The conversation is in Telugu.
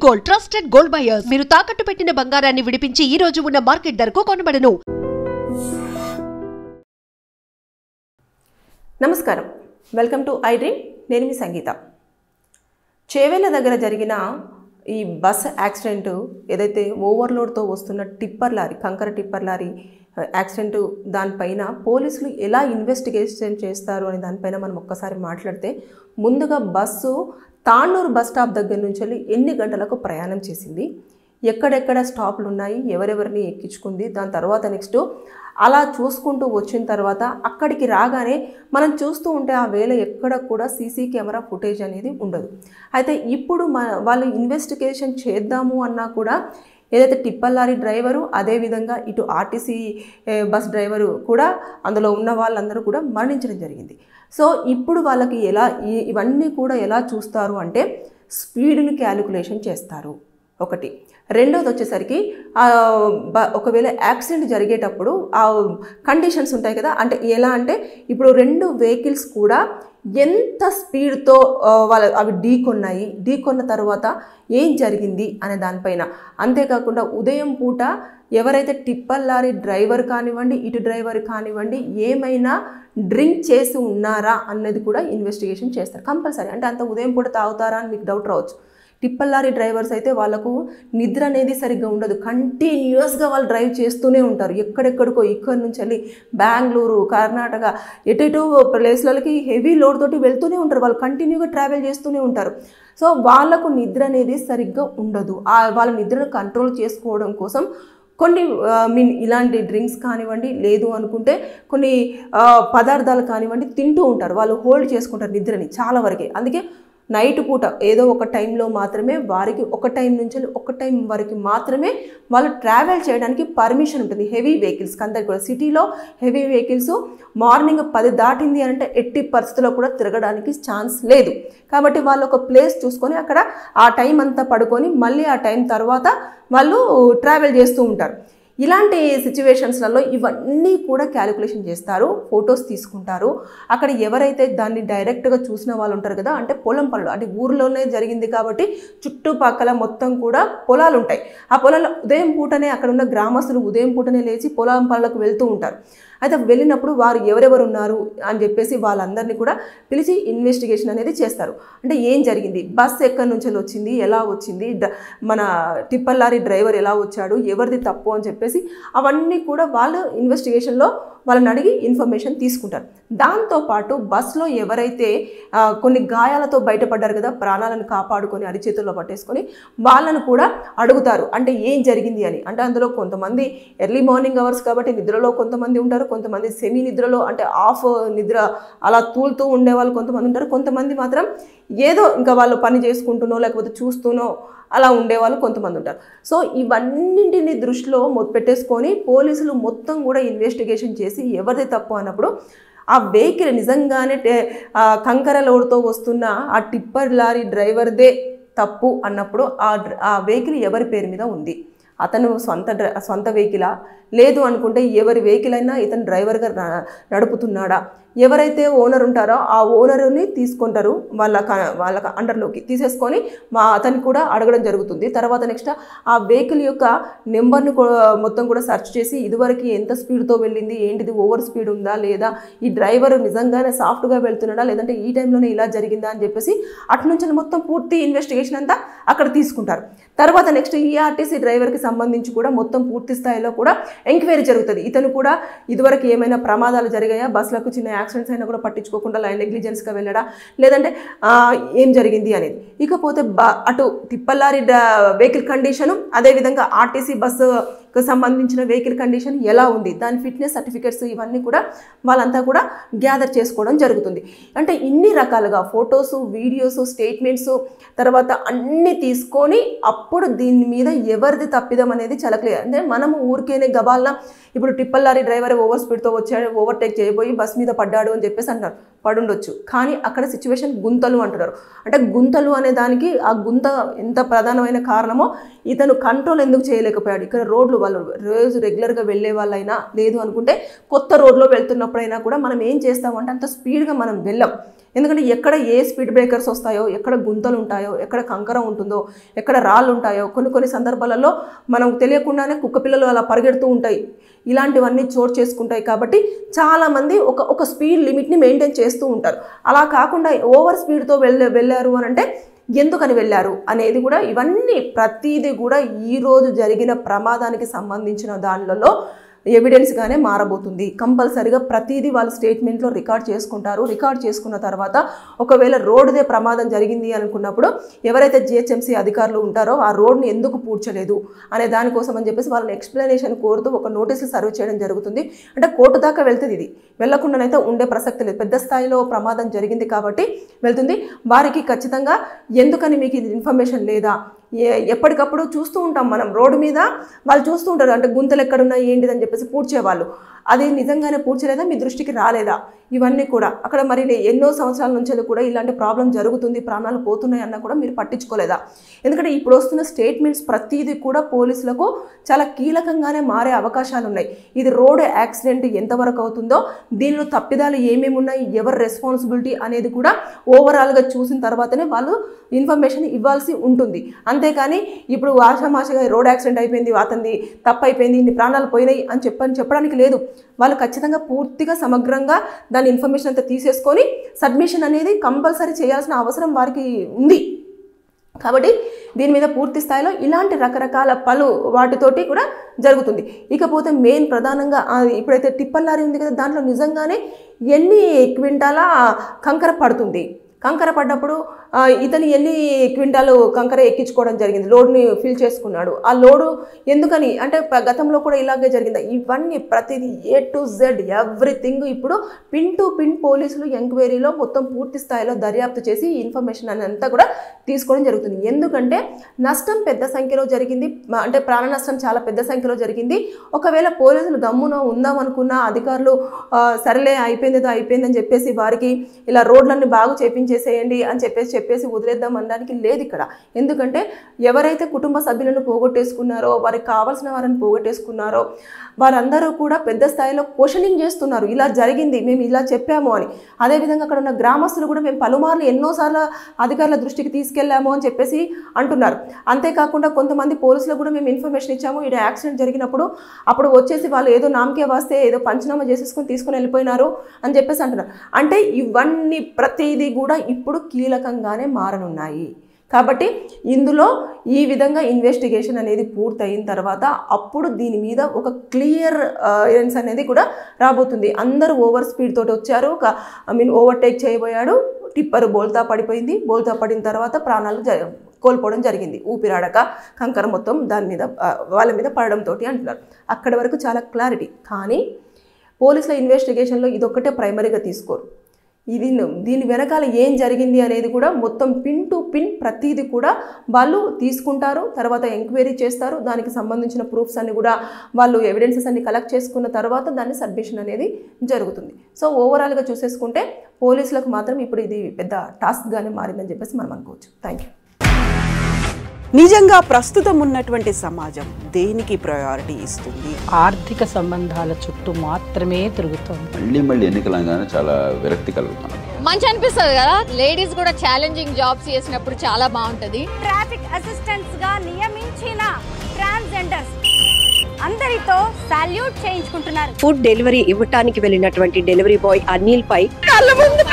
గోల్డ్ ట్రస్టెడ్ గోల్డ్ బయర్స్ మీరు తాకట్టు పెట్టిన బంగారాన్ని విడిపించి ఈ రోజు ఉన్న మార్కెట్ ధరకు కొనబడను. నమస్కారం, వెల్కమ్ టు ఐ డ్రీమ్. నేను మీ సంగీత. చేవేళ్ళ దగ్గర జరిగిన ఈ బస్ యాక్సిడెంట్ ఏదైతే ఓవర్లోడ్తో వస్తున్న టిప్పర్ లారీ, కంకర టిప్పర్ లారీ యాక్సిడెంట్, దానిపైన పోలీసులు ఎలా ఇన్వెస్టిగేషన్ చేస్తారు అనే దానిపైన మనం ఒక్కసారి మాట్లాడితే, ముందుగా బస్సు తాండూరు బస్ స్టాప్ దగ్గర నుంచి వెళ్ళి ఎన్ని గంటలకు ప్రయాణం చేసింది, ఎక్కడెక్కడ స్టాప్లు ఉన్నాయి, ఎవరెవరిని ఎక్కించుకుంది, దాని తర్వాత నెక్స్ట్ అలా చూసుకుంటూ వచ్చిన తర్వాత అక్కడికి రాగానే మనం చూస్తూ ఉంటే ఆ వేళ ఎక్కడ కూడా సీసీ కెమెరా ఫుటేజ్ అనేది ఉండదు. అయితే ఇప్పుడు వాళ్ళు ఇన్వెస్టిగేషన్ చేద్దాము అన్నా కూడా ఏదైతే టిప్పర్ లారీ డ్రైవరు, అదేవిధంగా ఇటు ఆర్టీసీ బస్ డ్రైవరు కూడా, అందులో ఉన్న వాళ్ళందరూ కూడా మరణించడం జరిగింది. సో ఇప్పుడు వాళ్ళకి ఇవన్నీ కూడా ఎలా చూస్తారు అంటే స్పీడ్ని క్యాలిక్యులేషన్ చేస్తారు ఒకటి. రెండోది వచ్చేసరికి ఒకవేళ యాక్సిడెంట్ జరిగేటప్పుడు ఆ కండిషన్స్ ఉంటాయి కదా, అంటే ఎలా అంటే ఇప్పుడు రెండు వెహికల్స్ కూడా ఎంత స్పీడ్తో అవి ఢీకొన్న తర్వాత ఏం జరిగింది అనే దానిపైన. అంతేకాకుండా ఉదయం పూట ఎవరైతే టిప్పర్ లారీ డ్రైవర్ కానివ్వండి, ఇటు డ్రైవర్ కానివ్వండి, ఏమైనా డ్రింక్ చేసి ఉన్నారా అన్నది కూడా ఇన్వెస్టిగేషన్ చేస్తారు కంపల్సరీ. అంటే అంత ఉదయం పూట తాగుతారా అని మీకు డౌట్ రావచ్చు. టిప్పర్ లారీ డ్రైవర్స్ అయితే వాళ్ళకు నిద్ర అనేది సరిగ్గా ఉండదు. కంటిన్యూస్గా వాళ్ళు డ్రైవ్ చేస్తూనే ఉంటారు. ఎక్కడెక్కడికో, ఇక్కడి నుంచి వెళ్ళి బెంగళూరు, కర్ణాటక, ఎటెటో ప్లేస్లకి హెవీ లోడ్ తోటి వెళ్తూనే ఉంటారు. వాళ్ళు కంటిన్యూగా ట్రావెల్ చేస్తూనే ఉంటారు. సో వాళ్ళకు నిద్ర అనేది సరిగ్గా ఉండదు. వాళ్ళ నిద్రను కంట్రోల్ చేసుకోవడం కోసం కొన్ని ఇలాంటి డ్రింక్స్ కానివ్వండి, లేదు అనుకుంటే కొన్ని పదార్థాలు కానివ్వండి తింటూ ఉంటారు. వాళ్ళు హోల్డ్ చేసుకుంటారు నిద్రని చాలా వరకే. అందుకే నైట్ పూట ఏదో ఒక టైంలో మాత్రమే వారికి, ఒక టైం నుంచి ఒక టైం వరకు మాత్రమే వాళ్ళు ట్రావెల్ చేయడానికి పర్మిషన్ ఉంటుంది. హెవీ వెహికల్స్కి అందరికి కూడా, సిటీలో హెవీ వెహికల్స్ మార్నింగ్ 10 దాటింది అంటే ఎట్టి పరిస్థితుల్లో కూడా తిరగడానికి ఛాన్స్ లేదు. కాబట్టి వాళ్ళు ఒక ప్లేస్ చూసుకొని అక్కడ ఆ టైం అంతా పడుకొని మళ్ళీ ఆ టైం తర్వాత వాళ్ళు ట్రావెల్ చేస్తూ ఉంటారు. ఇలాంటి సిచ్యువేషన్స్లలో ఇవన్నీ కూడా క్యాలిక్యులేషన్ చేస్తారు, ఫొటోస్ తీసుకుంటారు. అక్కడ ఎవరైతే దాన్ని డైరెక్ట్గా చూసిన వాళ్ళు ఉంటారు కదా, అంటే పొలం పనులు, అంటే ఊర్లోనే జరిగింది కాబట్టి చుట్టుపక్కల మొత్తం కూడా పొలాలు ఉంటాయి. ఆ పొలాల్లో ఉదయం పూటనే అక్కడ ఉన్న గ్రామస్తులు ఉదయం పూటనే లేచి పొలం పనులకు వెళ్తూ ఉంటారు. అయితే వెళ్ళినప్పుడు వారు ఎవరెవరు ఉన్నారు అని చెప్పేసి వాళ్ళందరినీ కూడా పిలిచి ఇన్వెస్టిగేషన్ అనేది చేస్తారు. అంటే ఏం జరిగింది, బస్ ఎక్కడి నుంచి వచ్చింది, ఎలా వచ్చింది, మన టిప్పర్ లారీ డ్రైవర్ ఎలా వచ్చాడు, ఎవరిది తప్పు అని చెప్పేసి అవన్నీ కూడా వాళ్ళు ఇన్వెస్టిగేషన్లో వాళ్ళని అడిగి ఇన్ఫర్మేషన్ తీసుకుంటారు. దాంతోపాటు బస్సులో ఎవరైతే కొన్ని గాయాలతో బయటపడ్డారు కదా, ప్రాణాలను కాపాడుకొని అరిచేతుల్లో పట్టేసుకొని, వాళ్ళను కూడా అడుగుతారు అంటే ఏం జరిగింది అని. అంటే అందులో కొంతమంది ఎర్లీ మార్నింగ్ అవర్స్ కాబట్టి నిద్రలో కొంతమంది ఉంటారు, కొంతమంది సెమీ నిద్రలో అంటే ఆఫ్ నిద్ర అలా తూలుతూ ఉండేవాళ్ళు కొంతమంది ఉంటారు, కొంతమంది మాత్రం ఏదో ఇంకా వాళ్ళు పని చేసుకుంటూనో లేకపోతే చూస్తూనో అలా ఉండేవాళ్ళు కొంతమంది ఉంటారు. సో ఇవన్నింటిని దృష్టిలో పెట్టేసుకొని పోలీసులు మొత్తం కూడా ఇన్వెస్టిగేషన్ చేసి ఎవరిది తప్పు అన్నప్పుడు ఆ వెహికల్ నిజంగానే కంకర లోడ్తో వస్తున్న ఆ టిప్పర్ లారీ డ్రైవర్దే తప్పు అన్నప్పుడు ఆ వెహికల్ ఎవరి పేరు మీద ఉంది, అతను సొంత వెహికలా, లేదు అనుకుంటే ఎవరి వెహికల్ అయినా ఇతను డ్రైవర్గా నడుపుతున్నాడా, ఎవరైతే ఓనర్ ఉంటారో ఆ ఓనర్ని తీసుకుంటారు వాళ్ళ అండర్లోకి తీసేసుకొని అతన్ని కూడా అడగడం జరుగుతుంది. తర్వాత నెక్స్ట్ ఆ వెహికల్ యొక్క నెంబర్ను మొత్తం కూడా సెర్చ్ చేసి ఇదివరకు ఎంత స్పీడ్తో వెళ్ళింది, ఏంటిది, ఓవర్ స్పీడ్ ఉందా లేదా, ఈ డ్రైవర్ నిజంగానే సాఫ్ట్గా వెళ్తున్నాడా లేదంటే ఈ టైంలోనే ఇలా జరిగిందా అని చెప్పేసి అటు నుంచి మొత్తం పూర్తి ఇన్వెస్టిగేషన్ అంతా అక్కడ తీసుకుంటారు. తర్వాత నెక్స్ట్ ఈ ఆర్టీసీ డ్రైవర్కి సంబంధించి కూడా మొత్తం పూర్తి స్థాయిలో కూడా ఎంక్వైరీ జరుగుతుంది. ఇతను కూడా ఇదివరకు ఏమైనా ప్రమాదాలు జరిగాయా, బస్సులకు చిన్న యాక్సిడెంట్స్ అయినా కూడా పట్టించుకోకుండా నెగ్లిజెన్స్గా వెళ్ళడా, లేదంటే ఏం జరిగింది అనేది. ఇకపోతే అటు టిప్పర్ లారీ వెహికల్ కండిషను, అదేవిధంగా ఆర్టీసీ బస్సుకు సంబంధించిన వెహికల్ కండిషన్ ఎలా ఉంది, దాని ఫిట్నెస్ సర్టిఫికేట్స్ ఇవన్నీ కూడా వాళ్ళంతా కూడా గ్యాదర్ చేసుకోవడం జరుగుతుంది. అంటే ఇన్ని రకాలుగా ఫొటోసు, వీడియోసు, స్టేట్మెంట్స్ తర్వాత అన్నీ తీసుకొని అప్పుడు దీని మీద ఎవరిది తప్పిదం అనేది చాలా క్లియర్. అంటే మనము ఊరికేనే గబాల్నా ఇప్పుడు టిప్పర్ లారీ డ్రైవర్ ఓవర్ స్పీడ్తో వచ్చాడు, ఓవర్టేక్ చేయబోయి బస్ మీద పడ్డాడు అని చెప్పేసి అంటారు. పడుండొచ్చు. కానీ అక్కడ సిచ్యువేషన్ గుంతలు అంటున్నారు. అంటే గుంతలు అనే దానికి ఆ గుంత ఎంత ప్రధానమైన కారణమో ఇతను కంట్రోల్ ఎందుకు చేయలేకపోయాడు. ఇక్కడ రోడ్లు వాళ్ళు రోజు రెగ్యులర్గా వెళ్ళే వాళ్ళైనా లేదు అనుకుంటే కొత్త రోడ్లో వెళ్తున్నప్పుడైనా కూడా మనం ఏం చేస్తామంటే అంత స్పీడ్గా మనం వెళ్ళాం. ఎందుకంటే ఎక్కడ ఏ స్పీడ్ బ్రేకర్స్ వస్తాయో, ఎక్కడ గుంతలు ఉంటాయో, ఎక్కడ కంకర ఉంటుందో, ఎక్కడ రాళ్ళు ఉంటాయో, కొన్ని సందర్భాలలో మనం తెలియకుండానే కుక్క పిల్లలు అలా పరిగెడుతూ ఉంటాయి. ఇలాంటివన్నీ చోటు చేసుకుంటాయి. కాబట్టి చాలామంది ఒక స్పీడ్ లిమిట్ని మెయింటైన్ చేస్తూ ఉంటారు. అలా కాకుండా ఓవర్ స్పీడ్తో వెళ్ళారు అని అంటే ఎందుకని వెళ్ళారు అనేది కూడా ఇవన్నీ ప్రతిదీ కూడా ఈరోజు జరిగిన ప్రమాదానికి సంబంధించిన దానిలలో ఎవిడెన్స్గానే మారబోతుంది. కంపల్సరీగా ప్రతిదీ వాళ్ళు స్టేట్మెంట్లో రికార్డ్ చేసుకుంటారు. రికార్డ్ చేసుకున్న తర్వాత ఒకవేళ రోడ్డుదే ప్రమాదం జరిగింది అనుకున్నప్పుడు ఎవరైతే జిహెచ్ఎంసీ అధికారులు ఉంటారో ఆ రోడ్ని ఎందుకు పూడ్చలేదు అనే దానికోసం అని చెప్పేసి వాళ్ళని ఎక్స్ప్లెనేషన్ కోరుతూ ఒక నోటీసులు సర్వ్ చేయడం జరుగుతుంది. అంటే కోర్టు దాకా వెళ్తుంది. ఇది వెళ్లకుండానైతే ఉండే ప్రసక్తి లేదు. పెద్ద స్థాయిలో ప్రమాదం జరిగింది కాబట్టి వెళ్తుంది. వారికి ఖచ్చితంగా ఎందుకని మీకు ఇది ఇన్ఫర్మేషన్ లేదా, ఎప్పటికప్పుడు చూస్తూ ఉంటాం మనం రోడ్డు మీద వాళ్ళు చూస్తూ ఉంటారు. అంటే గుంతలు ఎక్కడున్నాయి ఏంటిదని చెప్పేసి పూడ్చేవాళ్ళు. అది నిజంగానే పూడ్చలేదా, మీ దృష్టికి రాలేదా, ఇవన్నీ కూడా అక్కడ మరి ఎన్నో సంవత్సరాల నుంచి కూడా ఇలాంటి ప్రాబ్లం జరుగుతుంది, ప్రాణాలు పోతున్నాయి అన్నా కూడా మీరు పట్టించుకోలేదా. ఎందుకంటే ఇప్పుడు వస్తున్న స్టేట్మెంట్స్ ప్రతిదీ కూడా పోలీసులకు చాలా కీలకంగానే మారే అవకాశాలు ఉన్నాయి. ఇది రోడ్ యాక్సిడెంట్ ఎంతవరకు అవుతుందో, దీనిలో తప్పిదాలు ఏమేమి ఉన్నాయి, ఎవరు రెస్పాన్సిబిలిటీ అనేది కూడా ఓవరాల్గా చూసిన తర్వాతనే వాళ్ళు ఇన్ఫర్మేషన్ ఇవ్వాల్సి ఉంటుంది. అంతేకాని ఇప్పుడు ఆషామాషగా రోడ్ యాక్సిడెంట్ అయిపోయింది, అతనిది తప్పు అయిపోయింది, ఇన్ని ప్రాణాలు పోయినాయి అని చెప్పడానికి లేదు. వాళ్ళు ఖచ్చితంగా పూర్తిగా సమగ్రంగా దాని ఇన్ఫర్మేషన్ అంతా తీసేసుకొని సబ్మిషన్ అనేది కంపల్సరీ చేయాల్సిన అవసరం వారికి ఉంది. కాబట్టి దీని మీద పూర్తి స్థాయిలో ఇలాంటి రకరకాల పలు వాటితోటి కూడా జరుగుతుంది. ఇకపోతే మెయిన్ ప్రధానంగా ఇప్పుడైతే టిప్పర్ లారీ ఉంది కదా, దాంట్లో నిజంగానే ఎన్ని క్వింటాల కంకర పడుతుంది, కంకర పడ్డప్పుడు ఇతను ఎన్ని క్వింటాలు కంకర ఎక్కించుకోవడం జరిగింది, లోడ్ని ఫిల్ చేసుకున్నాడు. ఆ లోడు ఎందుకని అంటే గతంలో కూడా ఇలాగే జరిగింది. ఇవన్నీ ప్రతిదీ A to Z ఎవ్రీథింగ్ ఇప్పుడు పిన్ టు పిన్ పోలీసులు ఎంక్వైరీలో మొత్తం పూర్తి స్థాయిలో దర్యాప్తు చేసి ఈ ఇన్ఫర్మేషన్ అంతా కూడా తీసుకోవడం జరుగుతుంది. ఎందుకంటే నష్టం పెద్ద సంఖ్యలో జరిగింది, అంటే ప్రాణ నష్టం చాలా పెద్ద సంఖ్యలో జరిగింది. ఒకవేళ పోలీసులు దమ్మున ఉందామనుకున్న అధికారులు సరేలే అయిపోయిందని చెప్పేసి వారికి ఇలా రోడ్లన్నీ బాగు చేపించేసేయండి అని చెప్పేసి వదిలేద్దాం అనడానికి లేదు ఇక్కడ. ఎందుకంటే ఎవరైతే కుటుంబ సభ్యులను పోగొట్టేసుకున్నారో, వారికి కావాల్సిన వారిని పోగొట్టేసుకున్నారో వారందరూ కూడా పెద్ద స్థాయిలో క్వశ్చనింగ్ చేస్తున్నారు. ఇలా జరిగింది, మేము ఇలా చెప్పాము అని. అదేవిధంగా అక్కడ ఉన్న గ్రామస్తులు కూడా మేము పలుమార్లు ఎన్నోసార్లు అధికారుల దృష్టికి తీసుకెళ్లాము అని చెప్పేసి అంటున్నారు. అంతేకాకుండా కొంతమంది పోలీసులకు కూడా మేము ఇన్ఫర్మేషన్ ఇచ్చాము, ఇక్కడ యాక్సిడెంట్ జరిగినప్పుడు అప్పుడు వచ్చేసి వాళ్ళు ఏదో నామకే వాస్తే ఏదో పంచనామా చేసేసుకొని తీసుకొని వెళ్ళిపోయినారు అని చెప్పేసి అంటున్నారు. అంటే ఇవన్నీ ప్రతిదీ కూడా ఇప్పుడు కీలకంగానే మారనున్నాయి. కాబట్టి ఇందులో ఈ విధంగా ఇన్వెస్టిగేషన్ అనేది పూర్తయిన తర్వాత అప్పుడు దీని మీద ఒక క్లియర్ ఎవిడెన్స్ అనేది కూడా రాబోతుంది. అందరూ ఓవర్ స్పీడ్ తోటి వచ్చారు, ఓవర్టేక్ చేయబోయాడు, టిప్పర్ బోల్తా పడిపోయింది, బోల్తా పడిన తర్వాత ప్రాణాలు కోల్పోవడం జరిగింది, ఊపిరాడక కంకర మొత్తం దాని మీద వాళ్ళ మీద పడడంతో అంటున్నారు. అక్కడి వరకు చాలా క్లారిటీ. కానీ పోలీసుల ఇన్వెస్టిగేషన్లో ఇదొక్కటే ప్రైమరీగా తీసుకోరు. దీని వెనకాల ఏం జరిగింది అనేది కూడా మొత్తం పిన్ టు పిన్ ప్రతిదీ కూడా వాళ్ళు తీసుకుంటారు. తర్వాత ఎంక్వైరీ చేస్తారు. దానికి సంబంధించిన ప్రూఫ్స్ అన్ని కూడా వాళ్ళు ఎవిడెన్సెస్ అన్ని కలెక్ట్ చేసుకున్న తర్వాత దాన్ని సబ్మిషన్ అనేది జరుగుతుంది. సో ఓవరాల్గా చూసేసుకుంటే పోలీసులకు మాత్రం ఇప్పుడు ఇది పెద్ద టాస్క్గానే మారిందని చెప్పేసి మనం అనుకోవచ్చు. Thank you. నిజంగా ప్రస్తుతం ఉన్నటువంటి సమాజం దేనికి ప్రయారిటీ ఇస్తుంది? ఆర్థిక సంబంధాల చుట్టూ మాత్రమే తిరుగుతుంది. మళ్ళీ ఎన్నికలంగానే చాలా విరక్తి కలుగుతుంది. మంచి అనిపిస్తుంది కదా, లేడీస్ కూడా ఛాలెంజింగ్ జాబ్స్ చేసినప్పుడు చాలా బాగుంటది. ట్రాఫిక్ అసిస్టెంట్స్ గా నియమించిన ట్రాన్స్జెండర్స్ అందరితో సాల్యూట్ చేయించుకుంటున్నారు. ఫుడ్ డెలివరీ ఇవ్వటానికి వెళ్ళినటువంటి డెలివరీ బాయ్ అనిల్ పై కళ్ళ ముందు